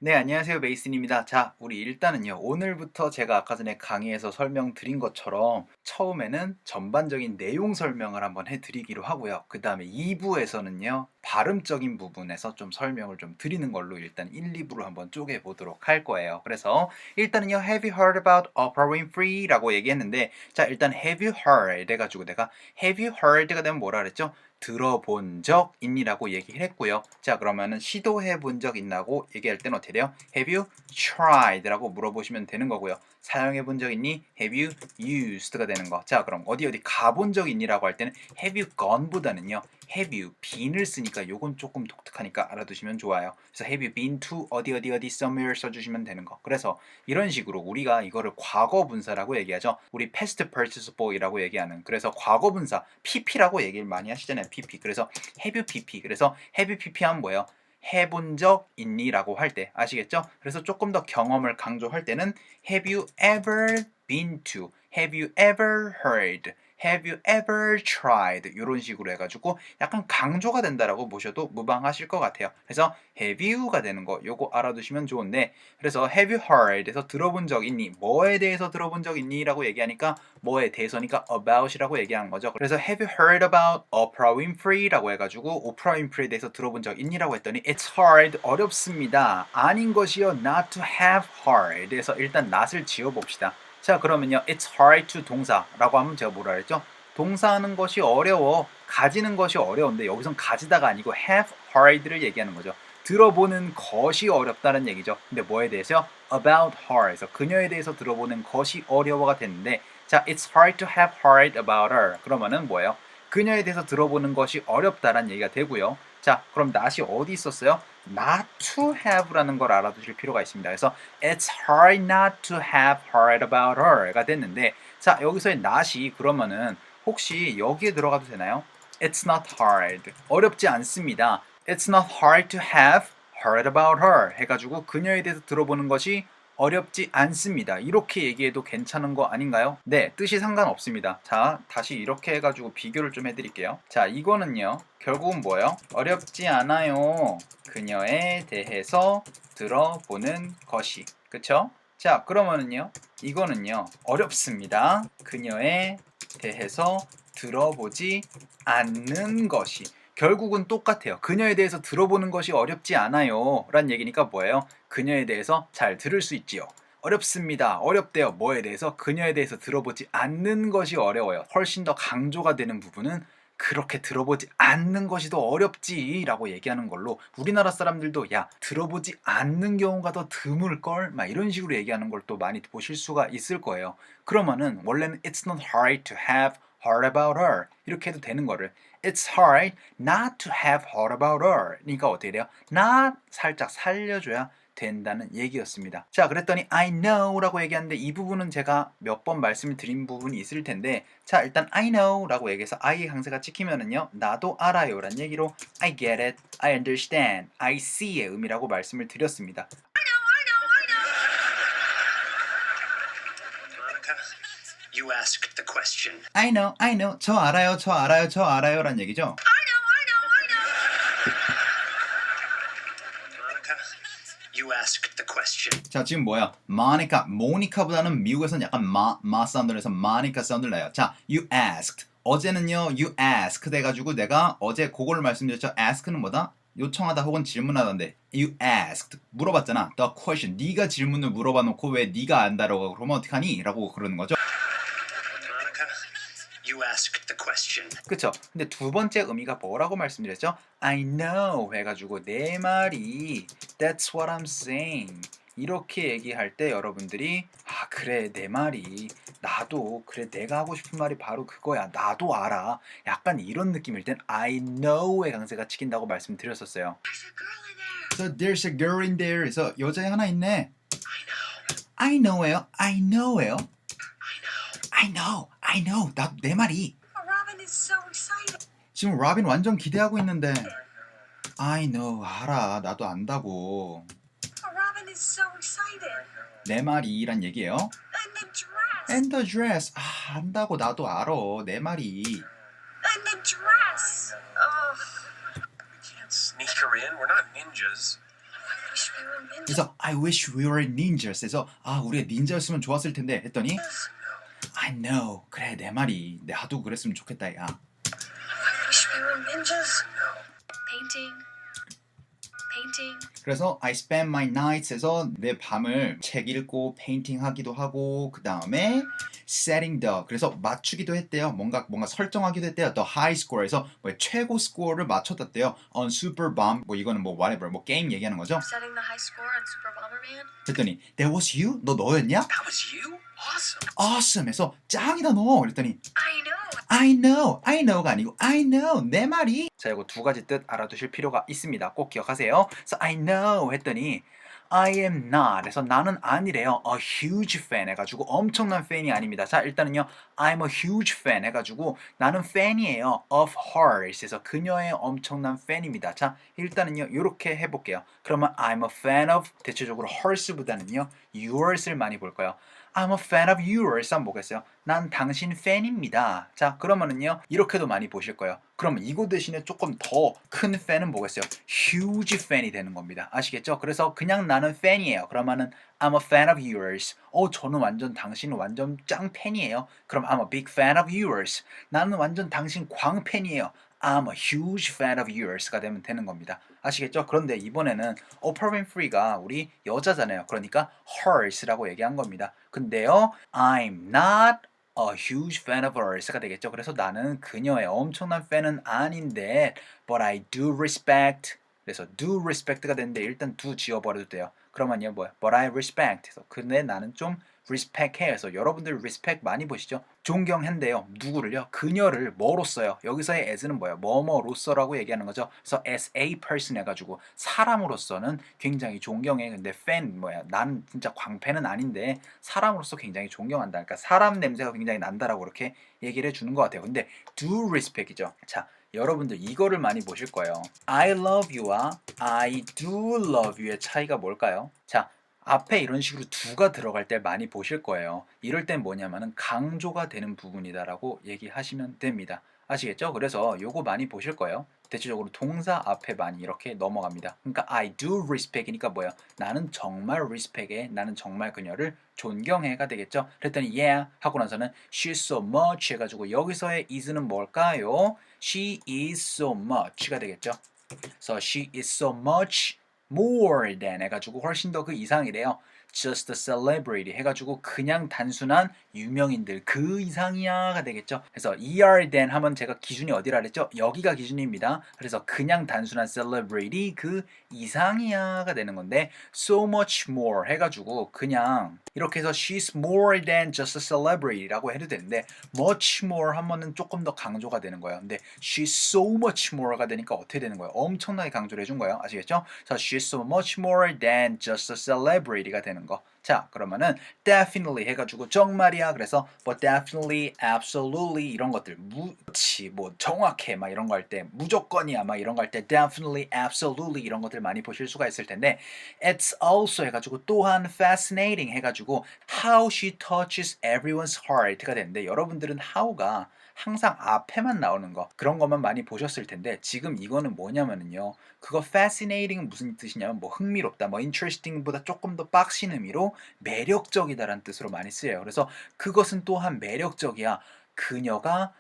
네, 안녕하세요. 메이슨입니다. 자, 우리 일단은요, 오늘부터 제가 아까 전에 강의에서 설명드린 것처럼 처음에는 전반적인 내용 설명을 한번 해드리기로 하고요. 그 다음에 2부에서는요, 발음적인 부분에서 좀 설명을 좀 드리는 걸로 일단 1, 2부로 한번 쪼개보도록 할 거예요. 그래서 일단은요, Have you heard about Oprah Winfrey? 라고 얘기했는데, 자, 일단 Have you heard? 해가지고 내가 Have you heard가 되면 뭐라 그랬죠? 들어본 적 있니라고 얘기를 했고요. 자, 그러면은 시도해 본 적 있나고 얘기할 때는 어떻게 돼요? Have you tried? 라고 물어보시면 되는 거고요. 사용해 본 적 있니? Have you used가 되는 거. 자, 그럼 어디 가본 적 있니라고 할 때는 Have you gone 보다는요. Have you been을 쓰니까 요건 조금 독특하니까 알아두시면 좋아요. 그래서 Have you been to 어디 somewhere 써주시면 되는 거. 그래서 이런 식으로 우리가 이거를 과거 분사라고 얘기하죠. 우리 past participle이라고 얘기하는. 그래서 과거 분사 pp라고 얘기를 많이 하시잖아요. pp. 그래서 have you pp. 그래서 have you pp 하면 뭐예요? 해본 적 있니? 라고 할 때 아시겠죠? 그래서 조금 더 경험을 강조할 때는 Have you ever been to? Have you ever heard? Have you ever tried? 이런 식으로 해가지고 약간 강조가 된다라고 보셔도 무방하실 것 같아요. 그래서 have you가 되는 거 요거 알아두시면 좋은데 그래서 have you heard에서 들어본 적 있니? 뭐에 대해서 들어본 적 있니? 라고 얘기하니까 뭐에 대해서니까 about이라고 얘기하는 거죠. 그래서 have you heard about Oprah Winfrey? 라고 해가지고 오프라 윈프리에 대해서 들어본 적 있니라고 했더니 it's hard 어렵습니다. 아닌 것이요 not to have hard. 그래서 일단 not을 지워봅시다. 자, 그러면요 it's hard to 동사라고 하면 제가 뭐라 했죠? 동사하는 것이 어려워. 가지는 것이 어려운데 여기선 가지다가 아니고 have hard를 얘기하는 거죠. 들어보는 것이 어렵다는 얘기죠. 근데 뭐에 대해서요? about her에서 그녀에 대해서 들어보는 것이 어려워가 됐는데 자, it's hard to have heard about her. 그러면은 뭐예요? 그녀에 대해서 들어보는 것이 어렵다라는 얘기가 되고요. 자, 그럼 not이 어디 있었어요? not to have라는 걸 알아두실 필요가 있습니다. 그래서 it's hard not to have heard about her가 됐는데 자, 여기서의 not이 그러면은 혹시 여기에 들어가도 되나요? It's not hard. 어렵지 않습니다. It's not hard to have heard about her 해가지고 그녀에 대해서 들어보는 것이 어렵지 않습니다. 이렇게 얘기해도 괜찮은 거 아닌가요? 네, 뜻이 상관없습니다. 자, 다시 이렇게 해가지고 비교를 좀 해드릴게요. 자, 이거는요. 결국은 뭐예요? 어렵지 않아요. 그녀에 대해서 들어보는 것이. 그쵸? 자, 그러면은요. 이거는요. 어렵습니다. 그녀에 대해서 들어보지 않는 것이. 결국은 똑같아요. 그녀에 대해서 들어보는 것이 어렵지 않아요. 란 얘기니까 뭐예요? 그녀에 대해서 잘 들을 수 있지요. 어렵습니다. 어렵대요. 뭐에 대해서? 그녀에 대해서 들어보지 않는 것이 어려워요. 훨씬 더 강조가 되는 부분은 그렇게 들어보지 않는 것이 더 어렵지 라고 얘기하는 걸로 우리나라 사람들도 야 들어보지 않는 경우가 더 드물걸? 막 이런 식으로 얘기하는 걸 또 많이 보실 수가 있을 거예요. 그러면은 원래는 it's not hard to have heard about her 이렇게 해도 되는 거를 It's hard not to have heard about her. 그러니까 어떻게 돼요? not 살짝 살려줘야 된다는 얘기였습니다. 자, 그랬더니 I know라고 얘기하는데 이 부분은 제가 몇 번 말씀을 드린 부분이 있을 텐데 자, 일단 I know라고 얘기해서 I의 강세가 찍히면은요 나도 알아요란 얘기로 I get it, I understand, I see의 의미라고 말씀을 드렸습니다. You asked the question. I know, 저 알아요, 저 알아요, 저 알아요란 얘기죠. Monica, you asked the question. 자, 지금 뭐야? 모니카보다는 미국에서는 약간 마 사운드를 해서 마니카 사운드를 내요. 자, you asked. 어제는요, you asked 해가지고 내가 어제 그걸 말씀드렸죠. ask는 뭐다? 요청하다 혹은 질문하다인데 you asked 물어봤잖아. the question. 네가 질문을 물어봐 놓고 왜 네가 안다라고 그러면 어떡하니? 라고 그러는 거죠. Monica, you asked the question. 그쵸? 근데 두 번째 의미가 뭐라고 말씀드렸죠? I know 해가지고 내 말이 That's what I'm saying 이렇게 얘기할 때 여러분들이 아 그래 내 말이 나도 그래 내가 하고 싶은 말이 바로 그거야 나도 알아 약간 이런 느낌일 땐 I know의 강세가 찍힌다고 말씀드렸었어요. So there's a girl in there. 그래서 여자애 하나 있네. I know예요. I know예요. I know. 나 내 말이. Robin is so excited. 지금 로빈 완전 기대하고 있는데 I know 알아 나도 안다고 Robin is so excited. 내 말이란 얘기예요. And the dress. And the dress 안다고 나도 알아 내 말이. And the dress. Ugh. We can't sneak her in. We're not ninjas. wish we were ninjas. 그래서 I wish we were ninjas. 그래서 아 우리가 닌자였으면 좋았을 텐데 했더니 I know. 그래 내 말이 나도 그랬으면 좋겠다 야. I wish we were ninjas. painting, painting, 그래서 I spend my nights 해서 내 밤을 책 읽고 페인팅 하기도 하고 그 다음에 setting the 그래서 맞추기도 했대요. 뭔가 설정하기도 했대요. The high score에서 뭐 최고 스코어를 맞췄댔대요. On Super Bomb 뭐 이거는 뭐 whatever 뭐 게임 얘기하는 거죠. setting the high score on Super Bomberman. 그랬더니 That was you? 너 너였냐? That was you? Awesome. Awesome 해서 짱이다 너. 그랬더니 I know. I know, I know가 아니고 I know 내 말이. 자 이거 두 가지 뜻 알아두실 필요가 있습니다. 꼭 기억하세요. 그래서 I know 했더니 I am not 해서 나는 아니래요. A huge fan 해가지고 엄청난 팬이 아닙니다. 자 일단은요 I'm a huge fan 해가지고 나는 팬이에요. Of hers 해서 그녀의 엄청난 팬입니다. 자 일단은요 이렇게 해볼게요. 그러면 I'm a fan of 대체적으로 hers보다는요 yours를 많이 볼 거예요. I'm a fan of yours 한번 보겠어요. 난 당신 팬입니다. 자 그러면은요 이렇게도 많이 보실 거예요. 그러면 이거 대신에 조금 더 큰 팬은 뭐겠어요? huge 팬이 되는 겁니다. 아시겠죠? 그래서 그냥 나는 팬이에요. 그러면은 I'm a fan of yours. 저는 완전 당신은 완전 짱 팬이에요. 그럼 I'm a big fan of yours. 나는 완전 당신 광팬이에요. I'm a huge fan of yours가 되면 되는 겁니다. 아시겠죠? 그런데 이번에는 오프라 윈프리가 우리 여자잖아요. 그러니까 hers라고 얘기한 겁니다. 근데요, I'm not a huge fan of hers가 되겠죠. 그래서 나는 그녀의 엄청난 팬은 아닌데, but I do respect. 그래서 do respect가 되는데 일단 do 지워버려도 돼요. 그러면요, 뭐야? But I respect. 그래서 근데 나는 좀 respect 해서 여러분들 respect 많이 보시죠? 존경한대요. 누구를요? 그녀를 뭐로써요? 여기서의 as는 뭐예요? 뭐뭐로써라고 얘기하는 거죠. 그래서 as a person 해가지고 사람으로서는 굉장히 존경해. 근데 fan 뭐야? 나는 진짜 광팬은 아닌데 사람으로서 굉장히 존경한다. 그러니까 사람 냄새가 굉장히 난다라고 이렇게 얘기를 해주는 것 같아요. 근데 do respect이죠. 자. 여러분들 이거를 많이 보실 거예요. I love you와 I do love you의 차이가 뭘까요? 자, 앞에 이런 식으로 do가 들어갈 때 많이 보실 거예요. 이럴 땐 뭐냐면은 강조가 되는 부분이다라고 얘기하시면 됩니다. 아시겠죠? 그래서 요거 많이 보실 거예요. 대체적으로 동사 앞에 많이 이렇게 넘어갑니다. 그러니까 I do respect이니까 뭐예요? 나는 정말 respect해. 나는 정말 그녀를 존경해가 되겠죠? 그랬더니 yeah 하고 나서는 she's so much 해가지고 여기서의 is는 뭘까요? She is so much가 되겠죠? 그래서 she is so much more than 해가지고 훨씬 더 그 이상이래요. Just a celebrity 해가지고 그냥 단순한 유명인들 그 이상이야가 되겠죠. 그래서 ER than 하면 제가 기준이 어디라 그랬죠? 여기가 기준입니다. 그래서 그냥 단순한 celebrity 그 이상이야가 되는 건데 so much more 해가지고 그냥 이렇게 해서 she's more than just a celebrity라고 해도 되는데 much more 하면은 조금 더 강조가 되는 거예요. 근데 she's so much more가 되니까 어떻게 되는 거예요? 엄청나게 강조를 해준 거예요. 아시겠죠? 그래서 she's so much more than just a celebrity가 되는 거. 자 그러면은 definitely 해가지고 정말이야 그래서 but definitely, absolutely 이런 것들 무치 뭐 정확해 막 이런 거 할 때 무조건이야 막 이런 거 할 때 definitely, absolutely 이런 것들 많이 보실 수가 있을 텐데 it's also 해가지고 또한 fascinating 해가지고 how she touches everyone's heart가 되는데 여러분들은 how가 항상 앞에만 나오는 거 그런 것만 많이 보셨을 텐데 지금 이거는 뭐냐면은요 그거 fascinating은 무슨 뜻이냐면 뭐 흥미롭다 뭐 interesting보다 조금 더 빡신 의미로 매력적이다라는 뜻으로 많이 쓰여요. 그래서 그것은 또한 매력적이야. 그녀가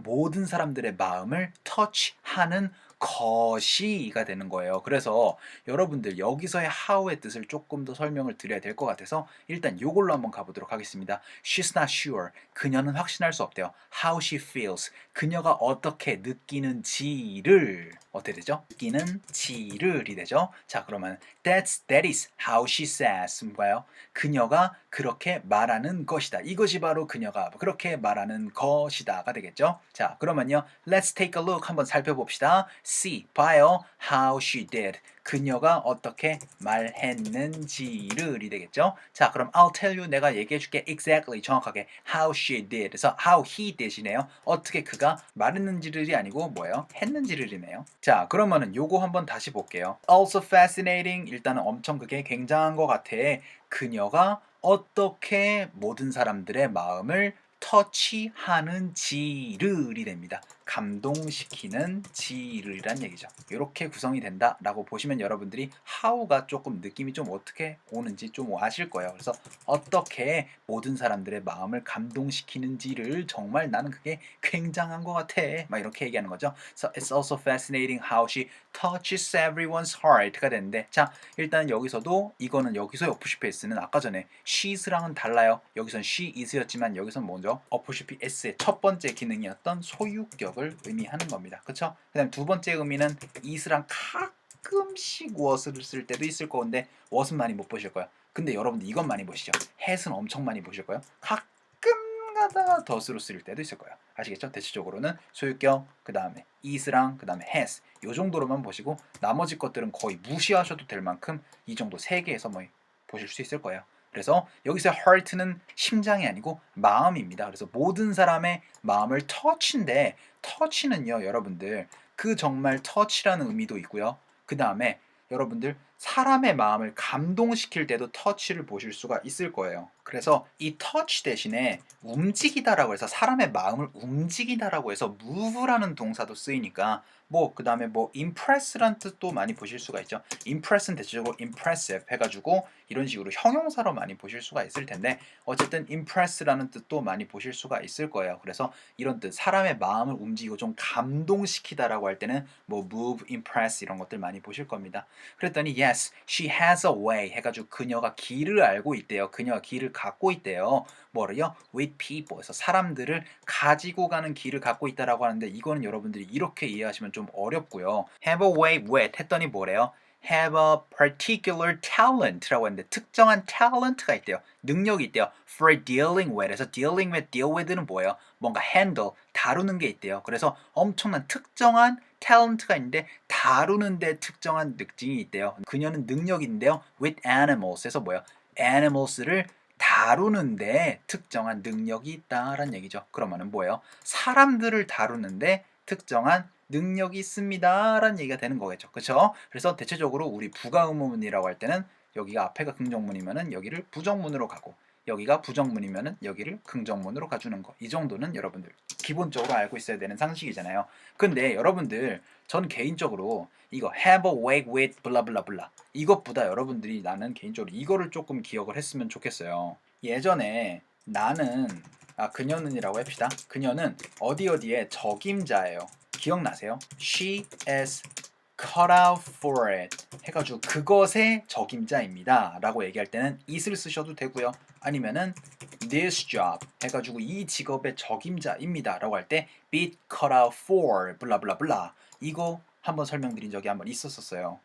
모든 사람들의 마음을 터치하는 것이가 되는 거예요. 그래서 여러분들 여기서의 how의 뜻을 조금 더 설명을 드려야 될 것 같아서 일단 요걸로 한번 가보도록 하겠습니다. She's not sure. 그녀는 확신할 수 없대요. How she feels. 그녀가 어떻게 느끼는지를 어떻게 되죠? 느끼는지를이 되죠. 자 그러면 that is how she says. 뭔가요? 그녀가 그렇게 말하는 것이다. 이것이 바로 그녀가 그렇게 말하는 것이다가 되겠죠. 자 그러면요 let's take a look 한번 살펴봅시다. See 봐요 how she did. 그녀가 어떻게 말했는지를이 되겠죠. 자 그럼 I'll tell you 내가 얘기해 줄게 exactly 정확하게 how she did. 그래서 how he did이네요. 어떻게 그가 말했는지를이 아니고 뭐예요? 했는지를이네요. 자 그러면은 요거 한번 다시 볼게요. Also fascinating 일단은 엄청 그게 굉장한 것 같아. 그녀가 어떻게 모든 사람들의 마음을 터치하는지를이 됩니다. 감동시키는 지를이란 얘기죠. 이렇게 구성이 된다라고 보시면 여러분들이 how가 조금 느낌이 좀 어떻게 오는지 좀 아실 거예요. 그래서 어떻게 모든 사람들의 마음을 감동시키는지를 정말 나는 그게 굉장한 것 같아. 막 이렇게 얘기하는 거죠. So it's also fascinating how she touches everyone's heart가 되는데 자 일단 여기서도 이거는 여기서 어프시피 s는 아까 전에 she's랑은 달라요. 여기선 she is였지만 여기선 먼저 어프시피 s의 첫 번째 기능이었던 소유격을 의미하는 겁니다. 그쵸? 그 다음 두 번째 의미는 is랑 가끔씩 was를 쓸 때도 있을 건데 was은 많이 못 보실 거예요. 근데 여러분들 이건 많이 보시죠. has은 엄청 많이 보실 거예요. 가끔 가다가 does로 쓸 때도 있을 거예요. 아시겠죠? 대체적으로는 소유격, 그 다음에 is랑 그 다음에 has 이 정도로만 보시고 나머지 것들은 거의 무시하셔도 될 만큼 이 정도 세 개에서 뭐 보실 수 있을 거예요. 그래서 여기서 heart는 심장이 아니고 마음입니다. 그래서 모든 사람의 마음을 touch인데 touch는요 여러분들 그 정말 touch라는 의미도 있고요. 그 다음에 여러분들 사람의 마음을 감동시킬 때도 터치를 보실 수가 있을 거예요. 그래서 이 터치 대신에 움직이다라고 해서 사람의 마음을 움직이다라고 해서 move라는 동사도 쓰이니까 뭐 그 다음에 뭐 impress라는 뜻도 많이 보실 수가 있죠. impress는 대체적으로 impressive 해가지고 이런 식으로 형용사로 많이 보실 수가 있을 텐데 어쨌든 impress라는 뜻도 많이 보실 수가 있을 거예요. 그래서 이런 뜻 사람의 마음을 움직이고 좀 감동시키다라고 할 때는 뭐 move, impress 이런 것들 많이 보실 겁니다. 그랬더니 yes, she has a way 해가지고 그녀가 길을 알고 있대요. 그녀가 길을 갖고 있대요. 뭐를요? with people. 그래서 사람들을 가지고 가는 길을 갖고 있다라고 하는데 이거는 여러분들이 이렇게 이해하시면 좀 어렵고요. have a way with 했더니 뭐래요? have a particular talent라고 했는데 특정한 talent가 있대요. 능력이 있대요. for dealing with. 그래서 dealing with, deal with는 뭐예요? 뭔가 handle, 다루는 게 있대요. 그래서 엄청난 특정한 탤런트가 있는데 다루는데 특정한 특징이 있대요. 그녀는 능력이 있는데요. with animals 에서 뭐예요? animals를 다루는데 특정한 능력이 있다라는 얘기죠. 그러면은 뭐예요? 사람들을 다루는데 특정한 능력이 있습니다 라는 얘기가 되는 거겠죠. 그렇죠? 그래서 대체적으로 우리 부가의문이라고 할 때는 여기가 앞에가 긍정문이면은 여기를 부정문으로 가고 여기가 부정문이면은 여기를 긍정문으로 가주는 거. 이 정도는 여러분들 기본적으로 알고 있어야 되는 상식이잖아요. 근데 여러분들 전 개인적으로 이거 have a way with 블라블라블라 이것보다 여러분들이 나는 개인적으로 이거를 조금 기억을 했으면 좋겠어요. 예전에 나는 그녀는이라고 합시다. 그녀는 어디 어디에 적임자예요. 기억나세요? She is cut out for it 해가지고 그것의 적임자입니다 라고 얘기할 때는 it을 쓰셔도 되고요. 아니면은 this job 해가지고 이 직업의 적임자입니다 라고 할 때 be cut out for 블라블라블라 이거 한번 설명드린 적이 한번 있었어요.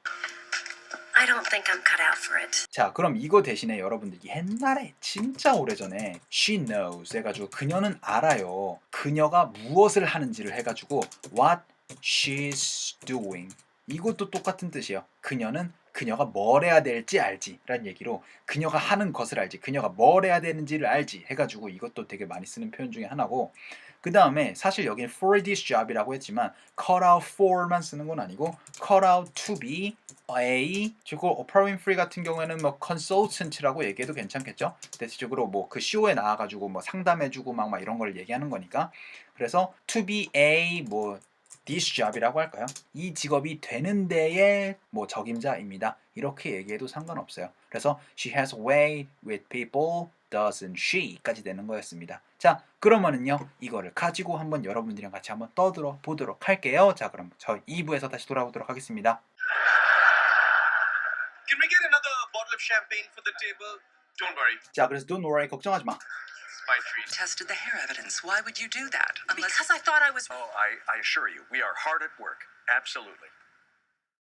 I don't think I'm cut out for it. 자 그럼 이거 대신에 여러분들이 옛날에 진짜 오래전에 she knows 해가지고 그녀는 알아요. 그녀가 무엇을 하는지를 해가지고 what she's doing 이것도 똑같은 뜻이에요. 그녀가 뭘 해야 될지 알지 라는 얘기로 그녀가 하는 것을 알지 그녀가 뭘 해야 되는지를 알지 해가지고 이것도 되게 많이 쓰는 표현 중에 하나고 그 다음에 사실 여기는 for this job이라고 했지만 cut out for만 쓰는 건 아니고 cut out to be a 그리고 오프라 윈프리 같은 경우에는 뭐 consultant라고 얘기해도 괜찮겠죠. 대체적으로 뭐 그 쇼에 나와가지고 뭐 상담해주고 막 이런 걸 얘기하는 거니까 그래서 to be a 뭐 this job이라고 할까요? 이 직업이 되는 데의 뭐 적임자입니다. 이렇게 얘기해도 상관없어요. 그래서 she has a way with people, doesn't she?까지 되는 거였습니다. 자, 그러면은요, 이거를 가지고 한번 여러분들이랑 같이 한번 떠들어 보도록 할게요. 자, 그럼 저 2부에서 다시 돌아오도록 하겠습니다. Can we get another bottle of champagne for the table? Don't worry, 자, 그래서 don't worry, 걱정하지 마. it's my treat. Tested the hair evidence. Why would you do that? Unless Because I thought I was. Oh, I assure you, we are hard at work. Absolutely.